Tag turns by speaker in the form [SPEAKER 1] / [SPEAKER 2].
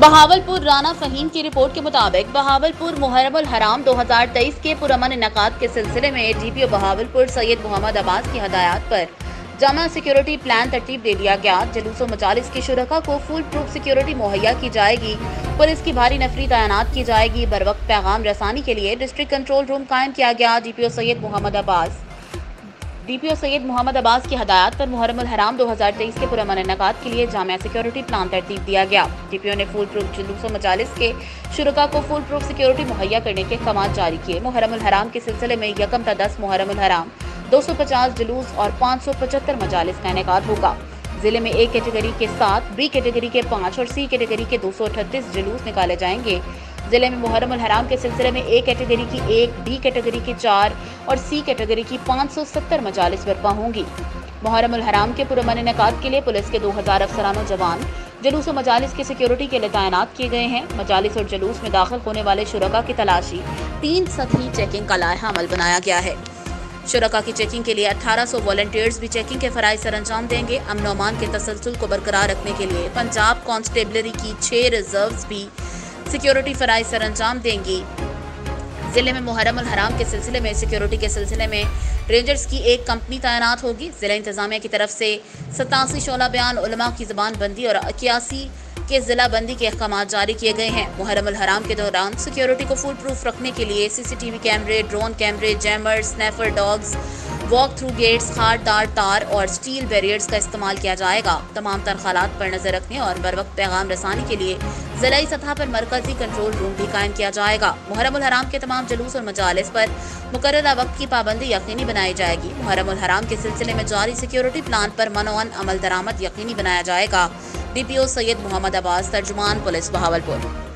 [SPEAKER 1] बहावलपुर राना फहीम की रिपोर्ट के मुताबिक बहावलपुर मुहर्रमुल हराम 2023 के पुरअमन इनेकाद के सिलसिले में डीपीओ बहावलपुर सैयद मोहम्मद अब्बास की हदायत पर जामा सिक्योरिटी प्लान तरतीब दे दिया गया। जुलूस व मजालिस के शुरका को फुल प्रूफ सिक्योरिटी मुहैया की जाएगी। पुलिस की भारी नफरी तैनात की जाएगी। बर वक्त पैगाम रसानी के लिए डिस्ट्रिक्ट कंट्रोल रूम कायम किया गया। डीपीओ सैयद मोहम्मद अब्बास की हदायत पर मुहर्रमुल हराम 2023 के पुरअमन इनेकाद के लिए जामिया सिक्योरिटी प्लान तरतीब दिया गया। डीपीओ ने फुल प्रूफ जुलूस व मजालिस के शुरका को फुल प्रूफ सिक्योरिटी मुहैया करने के अहकाम जारी किए। मुहर्रमुल हराम के सिलसिले में 1 मुहर्रमुल हराम 250 जुलूस और 575 मजालिस का इनेकाद होगा। जिले में ए कैटेगरी के 7, बी कैटेगरी के 5 और सी कैटेगरी के 238 जुलूस निकाले जाएंगे। जिले में मुहर्रमुल हराम के सिलसिले में ए कैटेगरी की 1, बी कैटेगरी की 4 और सी कैटेगरी की 570 मजालिस बर्पा होंगी। मुहर्रमुल हराम के पुरअमन इनेकाद के लिए पुलिस के 2000 अफसरान और जवान जुलूस और मजालिस की सिक्योरिटी के लिए तैनात किए गए हैं। मजालिस और जुलूस में दाखिल होने वाले शुरका की तलाशी 3 सतही चेकिंग का लायहा अमल बनाया गया है। शुरका की चेकिंग के लिए 1800 वॉलंटियर्स भी चेकिंग के फराइज सर अंजाम देंगे। अमन और अमान के तसलसल को बरकरार रखने के लिए पंजाब कांस्टेबलरी की 6 रिजर्व्स भी सिक्योरिटी फराइज सर अंजाम देंगी। जिले में मुहर्रमुल हराम के सिलसिले में सिक्योरिटी के सिलसिले में रेंजर्स की एक कंपनी तैनात होगी। जिला इंतजामिया की तरफ से 87 शोला बयान उलमा की ज़बान बंदी और 81 के जिला बंदी के अहकाम जारी किए गए हैं। मुहर्रमुल हराम के दौरान सिक्योरिटी को फुल प्रूफ रखने के लिए सीसीटीवी कैमरे, ड्रोन कैमरे, jammers, sniffer dogs, walk through gates, खारदार तार और स्टील बैरियर्स का इस्तेमाल किया जाएगा। तमाम तरखालात पर नजर रखने और बर वक्त पैगाम रसानी के लिए जिलाई सतह पर मरकजी कंट्रोल रूम भी कायम किया जाएगा। मुहर्रमुल हराम के तमाम जुलूस और मजालिस पर मुकर्ररा वक्त की पाबंदी यकीनी बनाई जाएगी। मुहर्रमुल हराम के सिलसिले में जारी सिक्योरिटी प्लान पर मनोअन अमल दरामद यकीनी बनाया जाएगा। डीपीओ सैयद मोहम्मद अब्बास, तर्जुमान पुलिस, बहावलपुर।